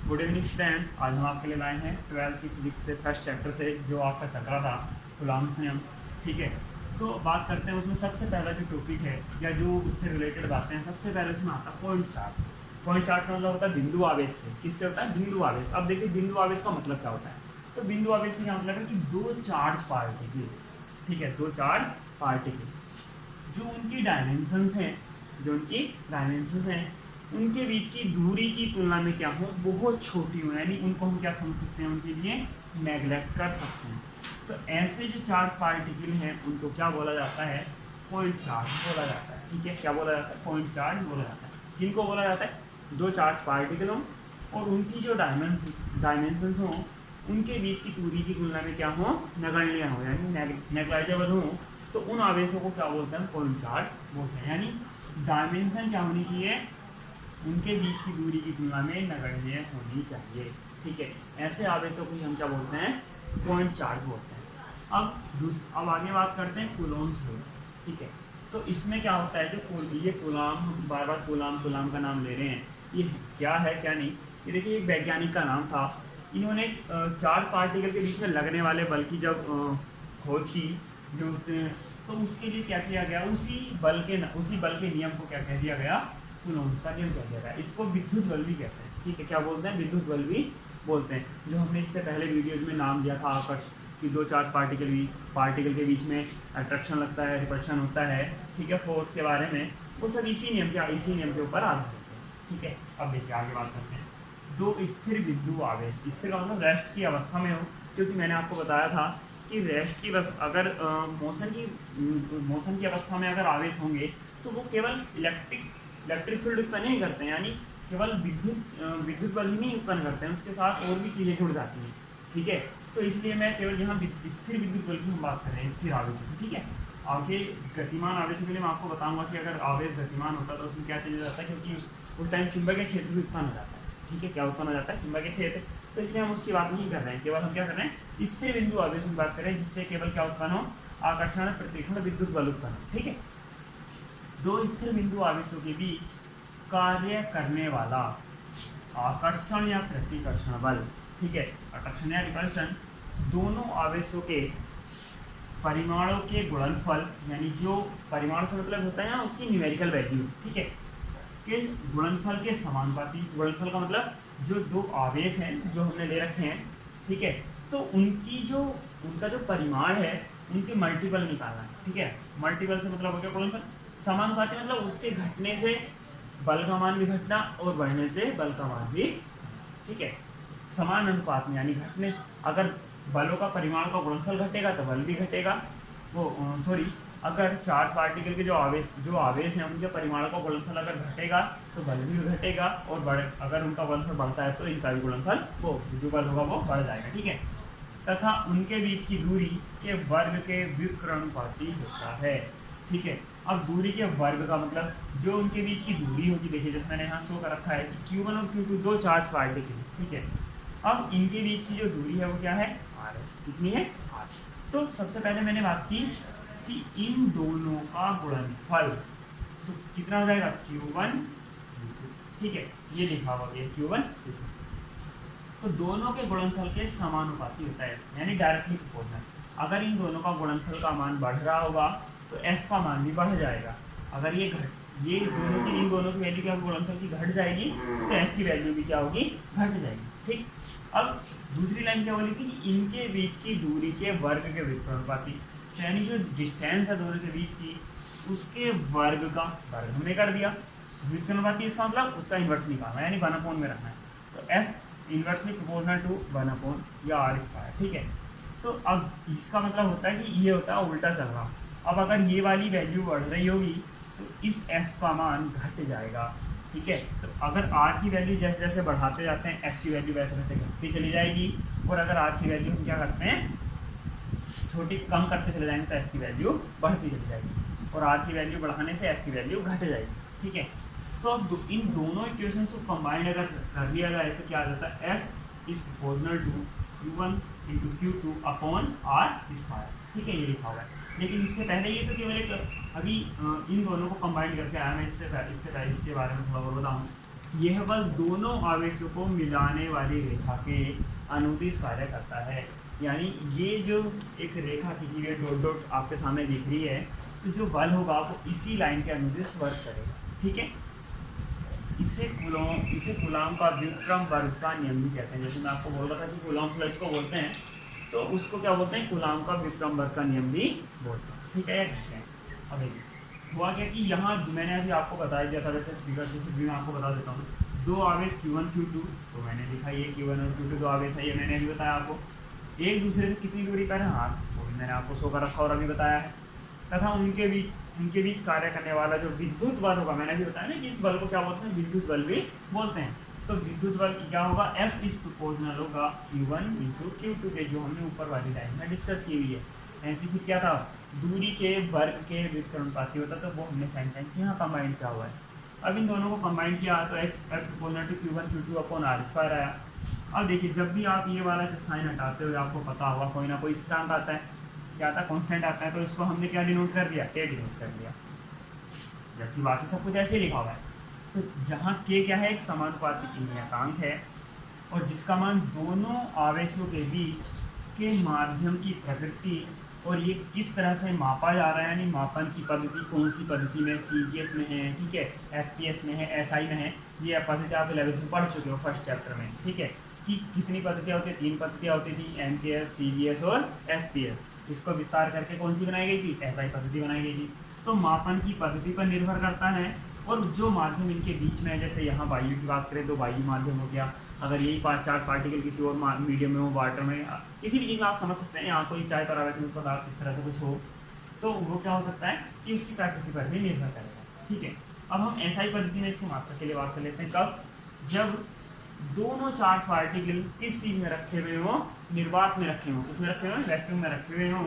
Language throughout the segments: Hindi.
गुड इवनिंग स्टूडेंट्स, आज हम आपके लिए लाए हैं 12th की फिजिक्स से फर्स्ट चैप्टर से जो आपका चल रहा था कूलॉम्ब्स नियम। ठीक है, तो बात करते हैं उसमें सबसे पहला जो टॉपिक है या जो उससे रिलेटेड बातें हैं, सबसे पहले उसमें आता है पॉइंट चार्ज। पॉइंट चार्ज का मतलब होता है बिंदु आवेश से। किससे होता है? बिंदु आवेश। अब देखिए बिंदु आवेश का मतलब क्या होता है। तो बिंदु आवेश से क्या मतलब है कि दो चार्ज पार्टिकल, ठीक है, दो चार्ज पार्टिकल जो उनकी डायमेंशंस हैं, जो उनकी डायमेंशंस हैं उनके बीच की दूरी की तुलना में क्या हो, बहुत छोटी हो, यानी उनको हम क्या समझ सकते हैं, उनके लिए नेग्लेक्ट कर सकते हैं। तो ऐसे जो चार्ज पार्टिकल हैं उनको क्या बोला जाता है? पॉइंट चार्ज बोला जाता है। ठीक है, क्या बोला जाता है? पॉइंट चार्ज बोला जाता है। किनको बोला जाता है? दो चार्ज पार्टिकल हों और उनकी जो डायमेंशंस हों उनके बीच की दूरी की तुलना में क्या हो, नगण्य हो, यानी नेग्लाइजेबल हो, तो उन आवेशों को क्या बोलते हैं? पॉइंट चार्ज बोलते हैं। यानी डायमेंशन क्या होनी चाहिए? उनके बीच की दूरी की तुलना में नगण्य होनी चाहिए। ठीक है, ऐसे आवेशों को हम क्या बोलते हैं? पॉइंट चार्ज बोलते हैं। अब आगे बात करते हैं कूलॉम्ब्स लॉ। ठीक है, तो इसमें क्या होता है, जो ये कूलॉम, हम बार बार कूलॉम का नाम ले रहे हैं, ये क्या है क्या नहीं, ये देखिए एक वैज्ञानिक का नाम था। इन्होंने चार्ज पार्टिकल के बीच में लगने वाले बल की जब खोज की, जो उसने, तो उसके लिए क्या किया गया, उसी बल के नियम को क्या कह दिया गया? कूलॉम्ब्स का नियम कह दिया गया। इसको विद्युत बल भी कहते हैं। ठीक है, क्या बोलते हैं? विद्युत बल भी बोलते हैं। जो हमने इससे पहले वीडियोज में नाम दिया था आकर्षण, कि दो चार्ज पार्टिकल के बीच में अट्रैक्शन लगता है, रिपल्शन होता है, ठीक है, फोर्स के बारे में, वो सब इसी नियम के ऊपर आधारित है। ठीक है, अब देखिए आगे बात करते हैं। दो स्थिर बिंदु आवेश, स्थिर का मतलब रेस्ट की अवस्था में हो, क्योंकि मैंने आपको बताया था कि रेस्ट की अगर मोशन की अवस्था में अगर आवेश होंगे तो वो केवल इलेक्ट्रिक फील्ड उत्पन्न नहीं करते हैं, यानी केवल विद्युत बल ही नहीं उत्पन्न करते हैं, उसके साथ और भी चीज़ें जुड़ जाती हैं। ठीक है, तो इसलिए मैं केवल यहाँ स्थिर विद्युत बल की हम बात कर रहे हैं, स्थिर आवेश की। ठीक है, आगे गतिमान आवेश के लिए मैं आपको बताऊंगा कि अगर आवेश गतिमान होता है तो उसमें क्या चीज़ जाता है, क्योंकि उस टाइम चुंबकीय क्षेत्र भी उत्पन्न हो जाता है। ठीक है, क्या उत्पन्न हो जाता है? चुंबकीय क्षेत्र। तो इसलिए हम उसकी बात नहीं कर रहे हैं, केवल हम क्या कर रहे हैं? स्थिर बिंदु आवेश की बात कर रहे हैं, जिससे केवल क्या उत्पन्न हो? आकर्षण, प्रतिकर्षण, विद्युत बल उत्पन्न हो। ठीक है, दो स्थिर बिंदु आवेशों के बीच कार्य करने वाला आकर्षण या प्रतिकर्षण बल, ठीक है, आकर्षण या रिपल्शन, दोनों आवेशों के परिमाणों के गुणनफल, यानी जो परिमाण से मतलब होता है ना उसकी न्यूमेरिकल वैल्यू, ठीक है, के गुणनफल के समानुपाती। गुणनफल का मतलब जो दो आवेश हैं जो हमने ले रखे हैं, ठीक है, तो उनका जो परिमाण है उनके मल्टीपल निकालना है। ठीक है, मल्टीपल से मतलब हो गया गुणनफल। समानुपाती मतलब उसके घटने से बल का मान भी घटना और बढ़ने से बल का मान भी, ठीक है, समान अनुपात में, यानी घटने, अगर बलों का परिमाण का गुणनफल घटेगा तो बल भी घटेगा। वो सॉरी, अगर चार्ज पार्टिकल के जो आवेश हैं उनके परिमाण का गुणनफल अगर घटेगा तो बल भी घटेगा, और अगर उनका गुणनफल बढ़ता है तो इनका भी गुणनफल, वो जो बल होगा वो बढ़ जाएगा। ठीक है, तथा उनके बीच की दूरी के वर्ग के व्युत्क्रमानुपाती होता है। ठीक है, अब दूरी के वर्ग का मतलब जो उनके बीच की दूरी होगी, देखिए जैसे मैंने यहाँ शो कर रखा है कि Q1 और Q2 दो चार्ज पार्टिकल, ठीक है, अब इनके बीच की जो दूरी है वो क्या है? R है। कितनी है? R। तो सबसे पहले मैंने बात की कि इन दोनों का गुणनफल तो कितना हो जाएगा? Q1 Q2। ठीक है, ये लिखा हुआ है Q1 Q2, तो दोनों के गुणनफल के समानुपाती होता है, यानी डायरेक्टली प्रोपोर्शनल। अगर इन दोनों का गुणनफल का मान बढ़ रहा होगा तो f का मान भी बढ़ जाएगा। अगर ये इन दोनों की वैल्यू क्या गुणनफल की घट जाएगी तो f की वैल्यू भी क्या होगी? घट जाएगी। ठीक, अब दूसरी लाइन क्या बोली थी? इनके बीच की दूरी के वर्ग के व्युत्क्रमानुपाती, तो यानी जो डिस्टेंस है दोनों के बीच की उसके वर्ग का वर्ग हमने कर दिया। व्युत्क्रमानुपाती इसका मतलब उसका इन्वर्स निकालना, यानी 1/, में रखना है, तो f इन्वर्सली प्रोपोर्शनल टू 1/, या R²। ठीक है, तो अब इसका मतलब होता है कि ये होता है उल्टा चल रहा। अब अगर ये वाली वैल्यू बढ़ रही होगी तो इस f का मान घट जाएगा। ठीक है, तो अगर r की वैल्यू जैसे जैसे बढ़ाते जाते हैं f की वैल्यू वैसे वैसे घटती चली जाएगी, और अगर r की वैल्यू हम क्या करते हैं? छोटी कम करते चले जाएंगे तो f की वैल्यू बढ़ती चली जाएगी, और r की वैल्यू बढ़ाने से f की वैल्यू घट जाएगी। ठीक है, तो अब इन दोनों इक्वेशंस को कंबाइंड अगर कर लिया जाए तो क्या आ जाता है? f is proportional to Q1 into Q2 upon R²। ठीक है, ये लिखा हुआ है। लेकिन इससे पहले ये तो केवल एक अभी इन दोनों को कंबाइंड करके आया। मैं इसके बारे में थोड़ा और बताऊँ। यह बल दोनों आवेशों को मिलाने वाली रेखा के अनुदिश कार्य करता है। यानी ये जो एक रेखा खींची हुई डॉट डॉट आपके सामने दिख रही है, तो जो बल होगा वो इसी लाइन के अनुदिश वर्क करेगा। ठीक है, इसे कूलॉम का व्युत्क्रम वर्ग का नियम भी कहते हैं। जैसे मैं आपको बोल रहा था कि कूलॉम फ्लक्स को बोलते हैं, तो उसको क्या बोलते हैं, कूलॉम का व्युत्क्रम वर्ग का नियम भी बोलते हैं। ठीक है, अब हुआ क्या कि यहाँ मैंने अभी आपको बता दिया था, वैसे फिगर से फिर भी मैं आपको बता देता हूँ। दो आवेश Q1 Q2, तो मैंने लिखा ये Q1 और Q2 दो आवेश है, ये मैंने अभी बताया आपको। एक दूसरे से कितनी दूरी पर है, हाँ वो भी मैंने आपको शो कर रखा और अभी बताया है। तथा उनके बीच कार्य करने वाला जो विद्युत बल होगा, मैंने भी बताया ना कि इस बल को क्या बोलते हैं, विद्युत बल भी बोलते हैं। तो विद्युत बल क्या होगा, F इज प्रोपोर्शनल होगा Q1 × Q2 के, जो हमने ऊपर वाली लाइन में डिस्कस की हुई है। ऐसे फिर क्या था, दूरी के वर्ग के व्युत्क्रमानुपाती होता, तो वो हमने सेंटेंस यहाँ कंबाइन किया हुआ है। अब इन दोनों को कंबाइन किया तो F proportional to Q1 Q2 upon R² आया। अब देखिए, जब भी आप ये वाला साइन हटाते हो, आपको पता होगा कोई ना कोई स्थिरांक आता है, क्या आता है, कांस्टेंट आता है, तो इसको हमने क्या डिनोट कर दिया, K डिनोट कर दिया, जबकि बाकी सब कुछ ऐसे लिखा हुआ है। तो जहाँ K क्या है, एक समानुपाती नियतांक है, और जिसका मान दोनों आवेशों के बीच के माध्यम की प्रकृति और ये किस तरह से मापा जा रहा है, यानी मापन की पद्धति कौन सी पद्धति में, CGS में है, ठीक है, FPS में है, SI में है। ये पद्धति आप 11th में पढ़ चुके हो फर्स्ट चैप्टर में। ठीक है, कि कितनी पद्धतियाँ होती है, 3 पद्धतियाँ होती थी, MKS, CGS और FPS। इसको विस्तार करके कौन सी बनाई गई थी, SI पद्धति बनाई गई थी। तो मापन की पद्धति पर निर्भर करता है, और जो माध्यम इनके बीच में है, जैसे यहाँ वायु की बात करें तो वायु माध्यम हो गया। अगर यही 5-4 पार्टिकल किसी और मीडियम में हो, वाटर में, किसी भी चीज़ में आप समझ सकते हैं, यहाँ कोई चाय परावैतनिक पदार्थ इस तरह से कुछ हो, तो वो क्या हो सकता है कि उसकी प्रकृति पर भी निर्भर करेगा। ठीक है, अब हम SI पद्धति में इसकी मात्रा के लिए बात कर लेते हैं। कब, जब दोनों चार्ज पार्टिकल किस चीज़ में रखे हुए हों, निर्वात में रखे हों, किस में रखे हुए, वैक्यूम में रखे हुए हों।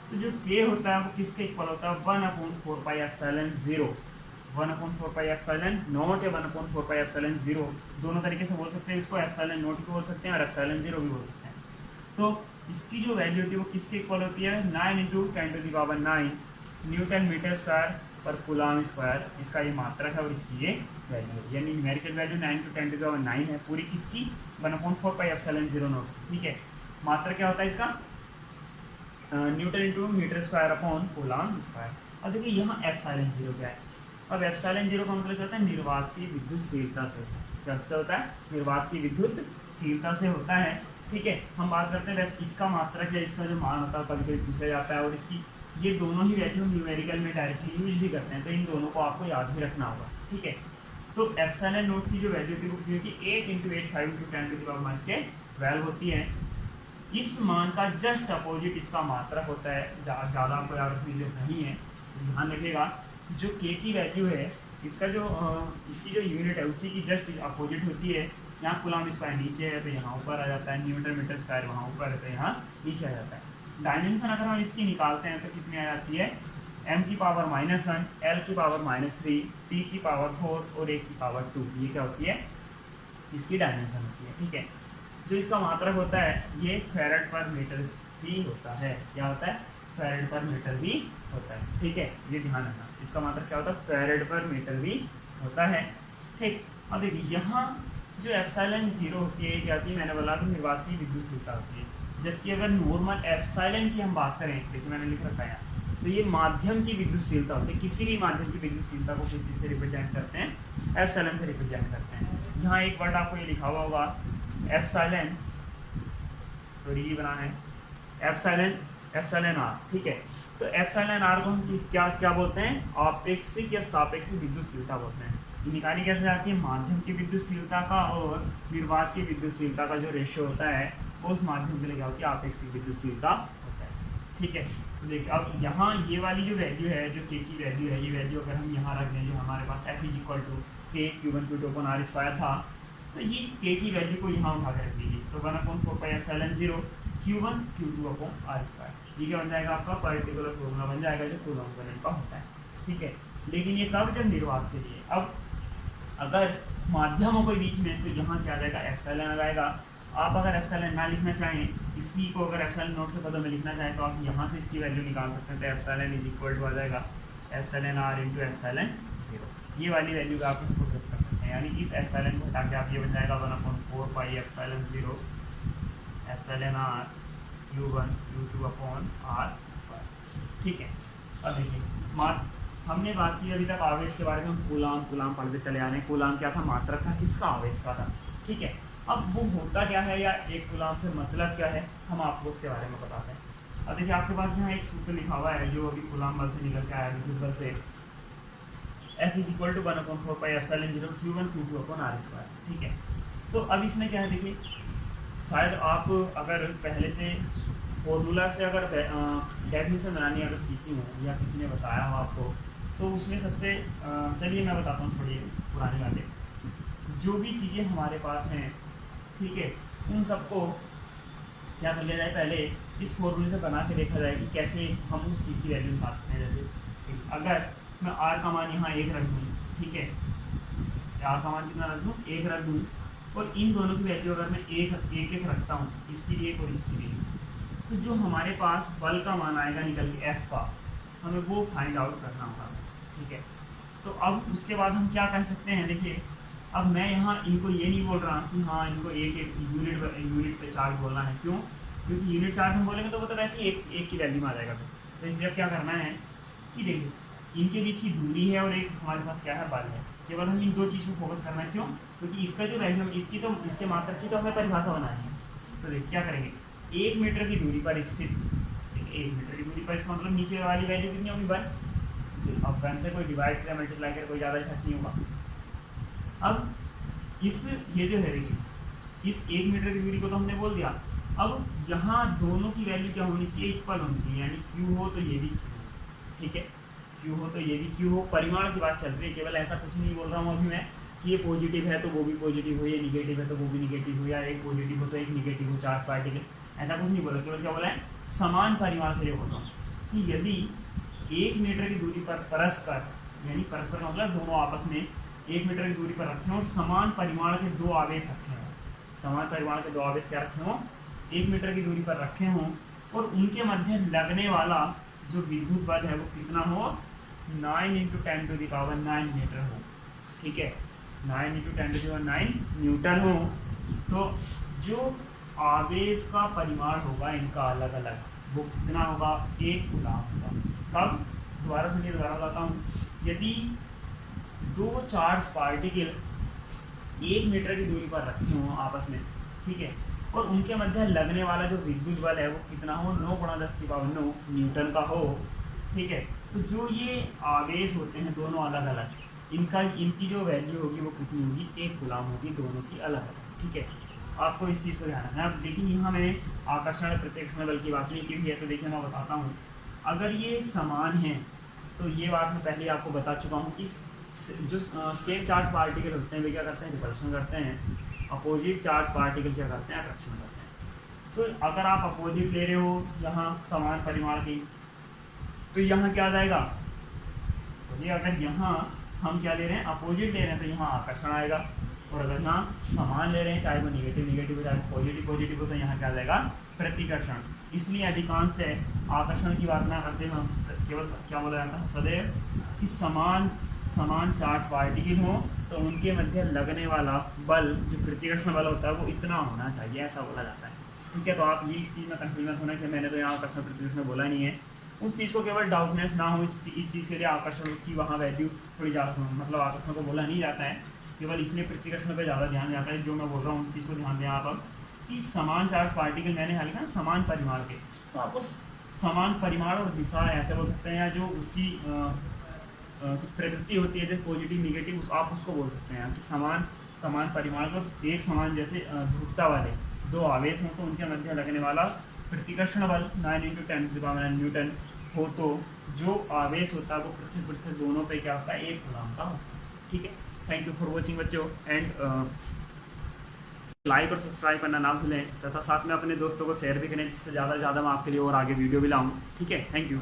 तो जो K होता है वो किसके इक्वल होता है, 1/4πε0, 1/4πε0 या 1/4πε0, दोनों तरीके से बोल सकते हैं इसको, एप्सिलॉन नॉट भी बोल सकते हैं और एप्सिलॉन 0 भी बोल सकते हैं। तो इसकी जो वैल्यू होती है वो किसके इक्वल होती है, 9 × 10⁹ न्यूटन मीटर स्क्वायर पर कूलॉम स्क्वायर, इसका ये मात्रक है और इसकी ये वैल्यू है, यानी न्यूमेरिकल वैल्यू 9 × 10⁹ है पूरी, किसकी, 1/4πε0। ठीक है, मात्रक क्या होता है इसका, newton × metre square upon coulomb square. अब देखिए यहाँ एप्सिलॉन 0 क्या है। अब एप्सिलॉन 0 का मतलब होता है निर्वात की विद्युतशीलता से, कैसे होता है, निर्वात की विद्युतशीलता से होता है। ठीक है, हम बात करते हैं वैसे इसका मात्रक या इसका जो मान होता है कभी कभी पूछा जाता है, और इसकी ये दोनों ही वैल्यू हम न्यूमेरिकल में डायरेक्टली यूज भी करते हैं, तो इन दोनों को आपको याद भी रखना होगा। ठीक है, तो एप्सिलॉन नॉट की जो वैल्यू थी वो क्योंकि 8 × 8 5 × 10⁻12 होती है। इस मान का जस्ट अपोजिट इसका मात्रक होता है, ज़्यादा आपको याद रखने की जरूरत नहीं है, ध्यान रखिएगा। जो K की वैल्यू है, इसका जो इसकी जो यूनिट है उसी की जस्ट अपोजिट होती है। यहाँ कूलॉम स्क्वायर नीचे है तो यहाँ ऊपर आ जाता है, न्यूटन मीटर स्क्वायर वहाँ ऊपर है तो यहाँ नीचे आ जाता है। डायमेंशन अगर हम इसकी निकालते हैं तो कितनी आ जाती है, m⁻⁻1, l⁻3, t⁻4 और 1⁻2, ये क्या होती है, इसकी डायमेंशन होती है। ठीक है, जो इसका मात्रक होता है ये फैराड पर मीटर भी होता है, क्या होता है, फैराड पर मीटर भी होता है। ठीक है, ये ध्यान रखना, इसका मात्रक क्या होता है, फैराड पर मीटर भी होता है। ठीक, अब देखिए यहाँ जो एप्सिलॉन 0 होती है क्या होती है, मैंने बोला कि निर्वात की विद्युतशीलता होती है, जबकि अगर नॉर्मल एप्सिलॉन की हम बात करें, देखिए मैंने लिख रखा है, तो ये माध्यम की विद्युतशीलता होती है। किसी भी माध्यम की विद्युतशीलता को किसी से रिप्रेजेंट करते हैं, एप्सिलॉन से रिप्रेजेंट करते हैं। यहाँ एक वर्ड आपको ये लिखा हुआ होगा एप्सिलॉन, सॉरी ये बना है एप्सिलॉन आर। ठीक है, तो एप्सिलॉन आर को हम क्या बोलते हैं, आपेक्षिक या सापेक्षिक विद्युतशीलता बोलते हैं। ये निकाली कैसे जाती है, माध्यम की विद्युतशीलता का और निर्वात की विद्युतशीलता का जो रेशियो होता है वो उस माध्यम के लिए क्या होती है, आपेक्षिक विद्युतशीलता होता है। ठीक है, तो देखिए अब यहाँ ये वाली जो वैल्यू है, जो K की वैल्यू है, ये वैल्यू अगर हम यहाँ रख दें, जो हमारे पास F = K Q1 Q2 upon R² था, तो ये इस K की वैल्यू को यहाँ उठा कर रख दीजिए, तो 1/4πε0 Q1 Q2 अपॉन R², ये क्या बन जाएगा, आपका पर्टिकुलर फॉर्मूला बन जाएगा जो कूलॉम करंट का होता है। ठीक है, लेकिन ये कब, जब निर्वात के लिए। अब अगर माध्यम हो कोई बीच में तो यहाँ क्या आ जाएगा, एप्सिलॉन आ जाएगा। आप अगर एप्सिलॉन ना लिखना चाहें, इसी को अगर एप्सिलॉन नॉट के पदों में लिखना चाहें तो आप यहाँ से इसकी वैल्यू निकाल सकते हैं, तो एप्सिलॉन = आ जाएगा एप्सिलॉन r × एप्सिलॉन 0, ये वाली वैल्यू का आप इंपोर्ट कर सकते हैं। हैं, यानी इस एप्सिलॉन को हटा के आप ये बन जाएगा 1/4 pi epsilon 0 epsilon r q1 q2 upon r square. ठीक है, अब देखिए हमने बात की अभी तक आवेश के बारे में, हम कूलाम पढ़ते चले आ रहे हैं। कूलाम क्या था? मात्रक था, किसका? आवेश का था। ठीक है, अब वो होता क्या है या एक कूलाम से मतलब क्या है, हम आपको उसके बारे में बताते हैं। अब देखिए आपके पास यहाँ एक सूत्र लिखा हुआ है जो अभी कूलाम बल से निकल के आया, विद्युत बल से, F = 1/4 pi epsilon 0 q1 q2 upon r square. ठीक है, तो अब इसमें क्या है, देखिए शायद आप अगर पहले से फॉर्मूला से अगर डेफिनेशन बनानी अगर सीखी हो या किसी ने बताया हो आपको, तो उसमें सबसे चलिए मैं बताता हूँ थोड़ी पुरानी बातें। जो भी चीज़ें हमारे पास हैं, ठीक है, उन सबको क्या कर लिया जाए, पहले इस फॉर्मूले से बना के देखा जाए कि कैसे हम उस चीज़ की वैल्यू निकाल सकते हैं। जैसे अगर मैं r का मान यहाँ 1 रख दूँ, ठीक है, r का मान कितना रख दूँ? 1 रख दूँ, और इन दोनों की वैल्यू अगर मैं एक रखता हूँ, इसकी भी एक और इसकी भी, तो जो हमारे पास बल का मान आएगा निकल के F का, हमें वो फाइंड आउट करना होगा। ठीक है, तो अब उसके बाद हम क्या कह सकते हैं, देखिए अब मैं यहाँ इनको ये नहीं बोल रहा कि हाँ इनको एक यूनिट पे चार्ज बोलना है। क्यों? क्योंकि यूनिट चार्ज हम बोलेंगे तो वो तो वैसे ही एक की वैल्यू में आ जाएगा। तो इसलिए अब क्या करना है कि देखिए इनके बीच की दूरी है और एक हमारे पास क्या है, बल है। केवल हम इन दो चीज़ पर फोकस करना है। क्यों? क्योंकि इसका जो वैल्यू हम इसके मात्रक की तो हमें परिभाषा बनानी है। तो देखिए क्या करेंगे, 1 मीटर की दूरी पर स्थित, 1 मीटर की दूरी पर, इसका मतलब नीचे वाली वैल्यू कितनी होगी, 1। अब 1 से कोई डिवाइड कर मल्टीप्लाई कर कोई ज़्यादा इफेक्ट नहीं होगा। अब ये जो है देखिए, इस 1 मीटर की दूरी को तो हमने बोल दिया। अब यहाँ दोनों की वैल्यू क्या होनी चाहिए, इक्वल होनी चाहिए, यानी Q हो तो ये भी Q हो। ठीक है, Q हो तो ये भी Q हो। परिमाण की बात चल रही है, केवल ऐसा कुछ नहीं बोल रहा हूँ अभी मैं कि ये पॉजिटिव है तो वो भी पॉजिटिव हो, ये निगेटिव है तो वो भी निगेटिव हो, या एक पॉजिटिव हो तो एक निगेटिव हो, चार्ज पार्टिकल, ऐसा कुछ नहीं बोला। केवल क्या बोला है, समान परिमाण के लिए बोल रहा हूँ कि यदि 1 मीटर की दूरी पर परस्पर, यानी परस्पर का मतलब दोनों आपस में 1 मीटर की दूरी पर रखे हों, समान परिमाण के दो आवेश रखे हों, समान परिमाण के दो आवेश क्या रखे हों, 1 मीटर की दूरी पर रखे हों, और उनके मध्य लगने वाला जो विद्युत बल है वो कितना हो, 9 × 10⁹ मीटर हो। ठीक है, 9 × 10⁹ न्यूटन हो। तो जो आवेश का परिमाण होगा इनका अलग अलग, वो कितना होगा, 1 कूलाम होगा। कब? दोबारा सुनिए, दोबारा बताता हूँ। यदि दो चार्ज पार्टिकल 1 मीटर की दूरी पर रखे हों आपस में, ठीक है, और उनके मध्य लगने वाला जो विद्युत बल है वो कितना हो, 9×10⁹ न्यूटन का हो। ठीक है, तो जो ये आवेश होते हैं दोनों अलग अलग, इनकी जो वैल्यू होगी वो कितनी होगी, 1 कूलाम होगी, दोनों की अलग अलग। ठीक है, आपको इस चीज़ को ध्यान रखना है। अब लेकिन यहाँ मैंने आकर्षण प्रत्यक्षण बल की बात नहीं की है, तो देखिए मैं बताता हूँ। अगर ये समान है तो ये बात मैं पहले आपको बता चुका हूँ कि जो सेम चार्ज पार्टिकल होते हैं वे क्या करते हैं, रिपल्शन करते हैं। अपोजिट चार्ज पार्टिकल क्या करते हैं, आकर्षण करते हैं। तो अगर आप अपोजिट ले रहे हो यहाँ समान परिमाण की, तो यहाँ क्या आ जाएगा, बोलिए अगर यहाँ हम क्या ले रहे हैं, अपोजिट ले रहे हैं, तो यहाँ आकर्षण आएगा। और अगर यहाँ समान ले रहे हैं, चाहे वो निगेटिव हो चाहे पॉजिटिव हो, तो यहाँ क्या आ जाएगा, प्रतिकर्षण। इसलिए अधिकांश से आकर्षण की बात ना करते हम केवल क्या बोला जाता है, सदैव कि समान चार्ज पार्टिकल हो तो उनके मध्य लगने वाला बल जो प्रतिकर्षण बल होता है वो इतना होना चाहिए, ऐसा बोला जाता है। ठीक है, तो आप ये इस चीज़ में कंफ्यूज मत होना कि मैंने तो यहाँ आकर्षण प्रतिकर्षण बोला नहीं है। उस चीज़ को केवल डाउटनेस ना हो इस चीज़ के लिए आकर्षण की वहाँ वैल्यू थोड़ी ज़्यादा, मतलब आकर्षण को बोला नहीं जाता है, केवल इसलिए प्रतिकर्षण पर ज़्यादा ध्यान जाता है। जो मैं बोल रहा हूँ उस चीज़ को ध्यान दें आप। अब कि समान चार्ज पार्टिकल मैंने हाल ना समान परिमाण के, तो आप उस समान परिमाण और दिशा ऐसे बोल सकते हैं, या जो उसकी प्रवृत्ति होती है जैसे पॉजिटिव निगेटिव, आप उसको बोल सकते हैं कि समान परिमाण को एक समान जैसे ध्रुवता वाले दो आवेश हों तो उनके मध्य लगने वाला प्रतिकर्षण बल 9 × 10⁹ न्यूटन हो, तो जो आवेश होता है वो पृथक दोनों पे क्या होता है, 1 कूलाम का होता है। ठीक है, थैंक यू फॉर वॉचिंग बच्चों, एंड लाइक और सब्सक्राइब करना ना भूलें, तथा साथ में अपने दोस्तों को शेयर भी करें, जिससे ज़्यादा से ज़्यादा मैं आपके लिए और आगे वीडियो भी लाऊँ। ठीक है, थैंक यू।